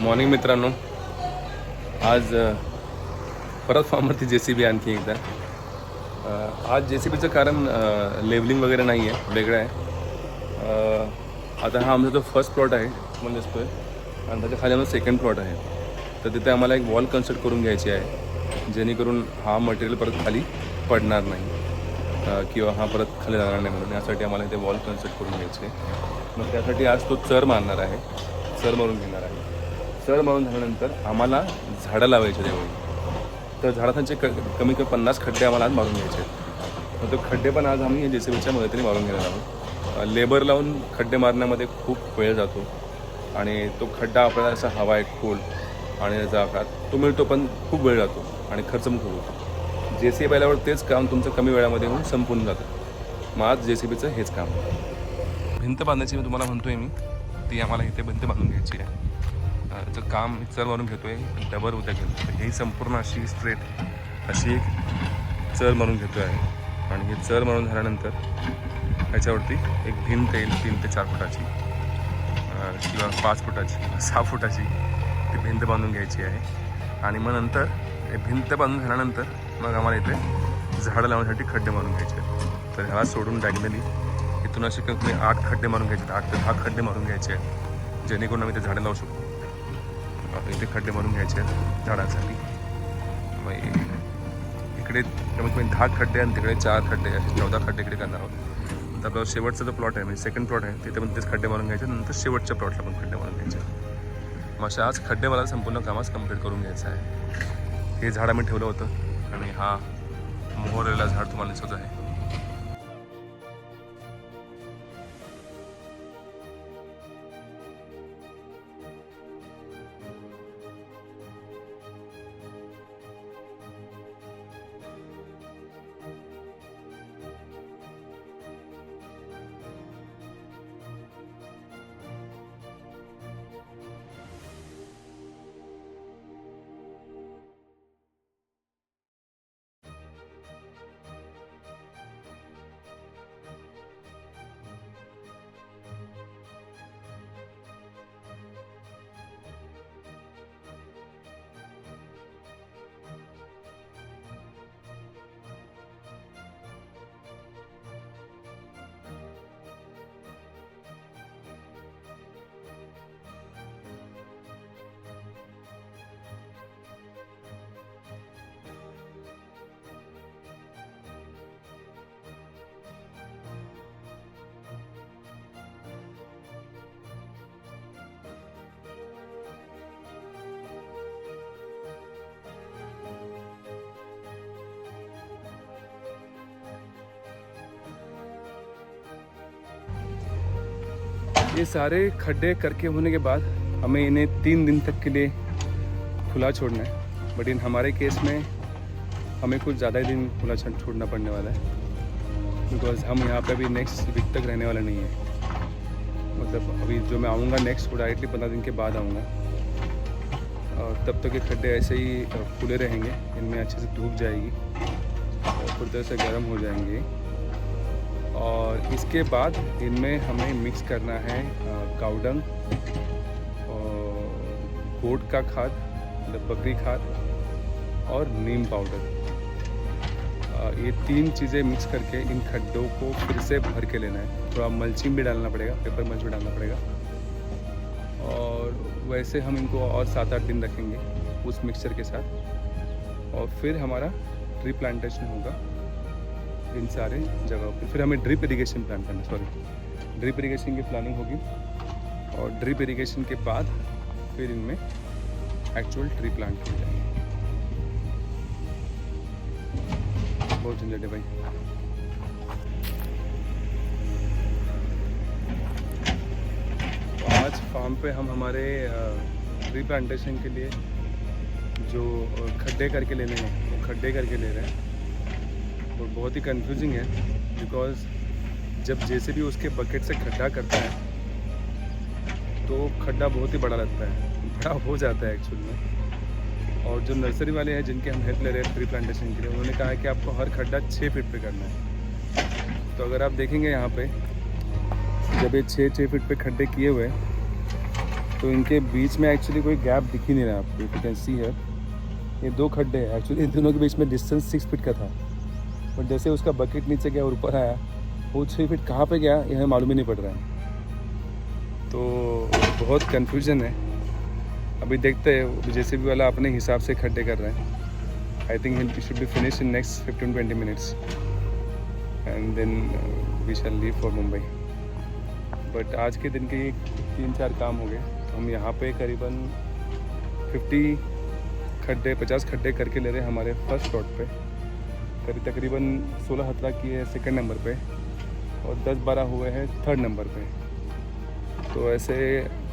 Morning मित्रांनो, आज परत फॉर्मवरती JCB आणखी एकदा. आज JCBचं कारण लेवलिंग वगैरे नाही आहे, वेगळं आहे. आता हा आमचा जो फर्स्ट प्लॉट आहे तुम्हाला दिसतो आहे आणि त्याच्या खाली आमचा सेकंड प्लॉट आहे. तर तिथे आम्हाला एक वॉल कन्स्ट्रक्ट करून घ्यायची आहे, जेणेकरून हा मटेरियल परत खाली पडणार नाही किंवा हा परत खाली जाणार नाही, म्हणून यासाठी आम्हाला इथे वॉल कन्स्ट्रक्ट करून घ्यायची आहे. मग त्यासाठी आज तो चर मारणार आहे, चर मारून घेणार आहे. चर मारून झाल्यानंतर आम्हाला झाडं लावायचे त्यावेळी. तर झाडांचे कमी 50 खड्डे आम्हाला आज मारून घ्यायचे आहेत. मग तो खड्डे पण आज आम्ही JCBच्या मदतीने मारून घेणार आहोत. लेबर लावून खड्डे मारण्यामध्ये खूप वेळ जातो आणि तो खड्डा आपल्याला असा हवा आहे खोल आणि त्याचा आकार तो मिळतो, पण खूप वेळ जातो आणि खर्च पण खूप होतो. JCB आल्यावर तेच काम तुमचं कमी वेळामध्ये होऊन संपून जातं. मग आज JCBचं हेच काम. भिंत बांधायची मी तुम्हाला म्हणतो आहे, ती आम्हाला इथे भिंत बांधून घ्यायची आहे. तर काम चर मारून घेतो आहे, डबर उद्या घेतो. ही संपूर्ण अशी स्ट्रेट अशी एक चर मारून घेतो आहे आणि हे चर मारून झाल्यानंतर ह्याच्यावरती एक भिंत येईल 3 ते 4 फुटाची किंवा 5 फुटाची 6 फुटाची ती भिंत बांधून घ्यायची आहे. आणि मग नंतर हे भिंत बांधून झाल्यानंतर मग आम्हाला इथे झाडं लावण्यासाठी खड्डे मारून घ्यायचे आहेत. तर ह्याला सोडून डायगनली इथून असे कमी 8 खड्डे मारून घ्यायचे, 8 ते 10 खड्डे मारून घ्यायचे आहेत, जेणेकरून आम्ही ते झाडं लावू शकतो. इथे खड्डे मारून घ्यायचे आहेत झाडांसाठी. मग इकडे कमीत कमी 10 खड्डे आणि तिकडे 4 खड्डे, असे 14 खड्डे इकडे करणार आहोत. तर आपला शेवटचा जो प्लॉट आहे म्हणजे सेकंड प्लॉट आहे तिथे पण तेच खड्डे मारून घ्यायचे, नंतर शेवटच्या प्लॉटला पण खड्डे मारून घ्यायचे. मग अशा आज खड्डे मला संपूर्ण कामाच कंप्लीट करून घ्यायचं आहे. हे झाड आम्ही ठेवलं होतं आणि हा मोहरलेला झाड तुम्हाला दिसत आहे. ये सारे खड्डे करके होने के बाद हमें इन्हें 3 दिन तक के लिए खुला छोड़ना है. बट इन हमारे केस में हमें कुछ ज़्यादा ही दिन खुला छोड़ना पड़ने वाला है, बिकॉज हम यहाँ पे अभी नेक्स्ट वीक तक रहने वाला नहीं है. मतलब अभी जो मैं आऊँगा नेक्स्ट वो डायरेक्टली 15 दिन के बाद आऊँगा और तब तक ये खड्डे ऐसे ही खुले रहेंगे. इनमें अच्छे से धूप जाएगी और पूरी तरह से गर्म हो जाएंगे. और इसके बाद इनमें हमें मिक्स करना है काउडंग, गोट का खाद, बकरी खाद और नीम पाउडर. ये 3 चीज़ें मिक्स करके इन खड्डों को फिर से भर के लेना है. थोड़ा मल्चिंग भी डालना पड़ेगा, पेपर मल्च भी डालना पड़ेगा. और वैसे हम इनको और 7-8 दिन रखेंगे उस मिक्सचर के साथ. और फिर हमारा ट्री प्लांटेशन होगा इन सारे जगहों पे. फिर हमें ड्रिप इरिगेशन प्लान करना, ड्रिप इरिगेशन की प्लानिंग होगी. और ड्रिप इरिगेशन के बाद फिर इनमें एक्चुअल ट्री प्लांट किए जाएंगे. बहुत झंझट है भाई. तो आज फार्म पे हम हमारे ट्री प्लांटेशन के लिए जो खड्डे करके लेने हैं वो खड्डे करके ले रहे हैं. और बहुत ही कंफ्यूजिंग है, बिकॉज जब JCB उसके बकेट से खड्डा करता है तो खड्डा बहुत ही बड़ा लगता है, बड़ा हो जाता है एक्चुअल में. और जो नर्सरी वाले हैं जिनके हम हेल्प ले रहे हैं ट्री प्लांटेशन के लिए, उन्होंने कहा है कि आपको हर खड्डा 6 फीट पे करना है. तो अगर आप देखेंगे यहाँ पे जब ये 6 फीट पे खड्डे किए हुए तो इनके बीच में एक्चुअली कोई गैप दिख ही नहीं रहा आपको। यू कैन सी है ये 2 खड्डे हैं। एक्चुअली इन दोनों के बीच में डिस्टेंस 6 फीट का था, बट जैसे उसका बकेट नीचे गया और ऊपर आया, वो 6 फीट कहाँ पे गया यह मालूम ही नहीं पड़ रहा है। तो बहुत कन्फ्यूजन है। अभी देखते हैं, जेसीबी वाला अपने हिसाब से खड्डे कर रहे हैं। I think it should be finish in next 15-20 minutes and then we shall leave for Mumbai. But आज के दिन के 3-4 काम हो गए। तो हम यहाँ पे करीबन 50 खड्डे करके ले रहे हैं हमारे फर्स्ट प्लॉट पे। तकरीबन 16-17 किए हैं सेकंड नंबर पे और 10-12 हुए हैं थर्ड नंबर पे। तो ऐसे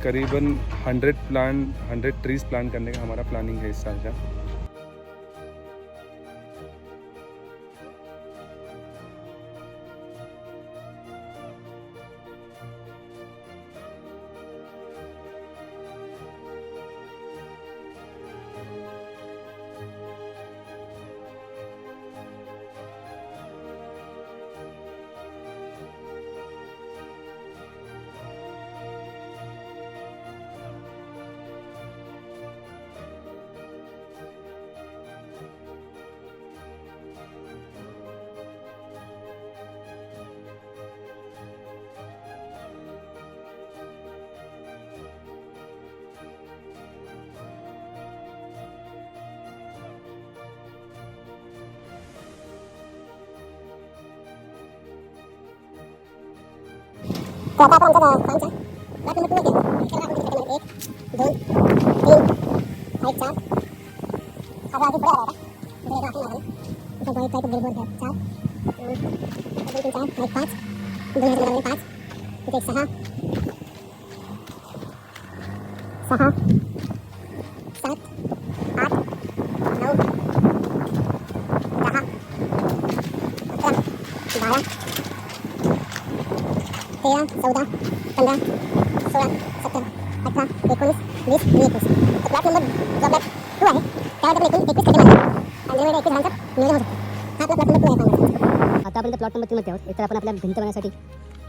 करीबन 100 ट्रीज़ प्लांट करने का हमारा प्लानिंग है इस साल का। तो आता आमचा कामचा प्लॉट नंबर 2 आहे. त्याला आपण 1 2 3 4 हा आधी पुढे आला इथे एक आहे इथे बॉय टाइप बिलबोर्ड है 4 2 3 4 5 2 हजार 5 इथे 6 7 8 9 10 11 12 13 14 15 16 17 18 19 20 21. तो प्लॉट नंबर जो आपला 2 आहे त्यामध्ये आपण 21 खड्डे मारले आणि त्यामध्ये 21 झाडांचा नियोजन होतं. हा आपला प्लॉट नंबर 2 आहे. आतापर्यंत प्लॉट नंबर 3 मध्ये आहोत. एकतर आपण आपल्या भिंत बनवण्यासाठी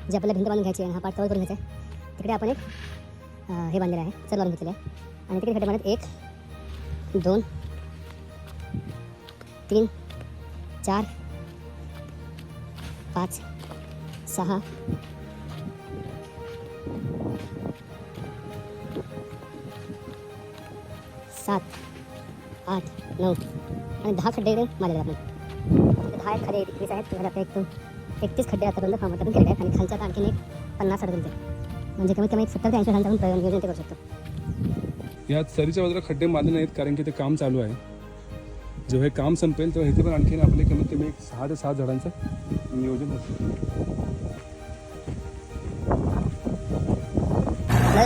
जे आपल्याला भिंत बांधून घ्यायची आहे हा पार्ट कव्हर करून घ्यायचा आहे. तिकडे आपण एक हे बांधलेलं आहे, चल बांधून घेतलेलं आहे आणि तिकडे खड्डे बांधत 1 2 3 4 5 6 7 8 9 आणि 10 खड्डे मारलेले आपण. 10 खड्डे 21 आहेत. तुम्हाला आपल्या एकदम 31 खड्डे आतापर्यंत फार्ममध्ये केलेले आहेत आणि खालच्या आणखीन एक 50 अडकले म्हणजे कमीत कमी 70 ते 80 झाडांचा आपण नियोजन ते करू शकतो. यात सरीच्या बाजूला खड्डे मारले नाहीत कारण की ते काम चालू आहे. जेव्हा हे काम संपेल तेव्हा इथे पण आणखीन आपले कमीत कमी 6 ते 7 झाडांचं नियोजन होतं.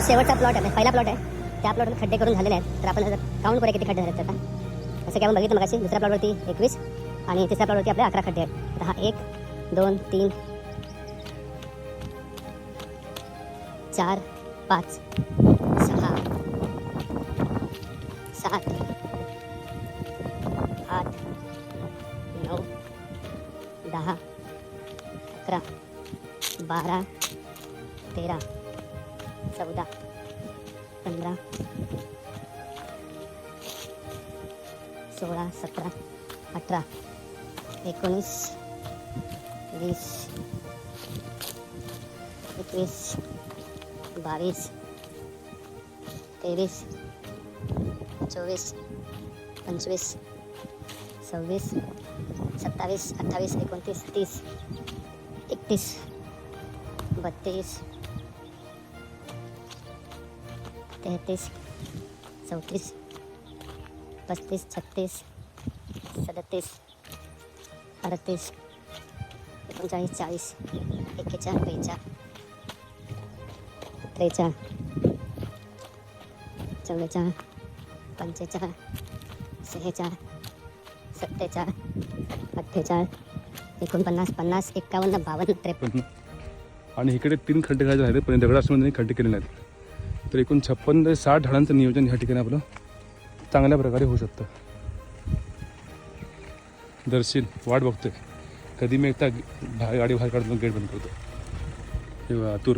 शेवटचा प्लॉट आहे, पहिला प्लॉट आहे. त्या प्लॉटमध्ये खड्डे करून झालेले आहेत. तर आपण काउंट करूया किती खड्डे झाले आहेत. आता असं काय आपण बघितलं मगाशी दुसऱ्या प्लॉटवरती 21 आणि तिसऱ्या प्लॉटवरती आपले 11 खड्डे आहेत. तर हा 1 2 3 4 5 6 7 8 9 10 11 12 13 14 15 16 17 18 19 20 21 22 23 24 25 26 27 28 29 30 31 32 33 34 35 36 37 38 39 40 41 42 43 44 45 46 47 48 49 50 51 52 53 आणि इकडे 3 खड्डे घालायचे आहेत पण दगडासमध्ये खड्डे केले नाहीत. तर एकूण 56 ते 60 झाडांचं नियोजन ह्या ठिकाणी आपलं चांगल्या प्रकारे होऊ शकतं. दर्शील वाट बघतोय कधी मी एकदा गाडी बाहेर काढतो गेट बंद करतो. हे आतूर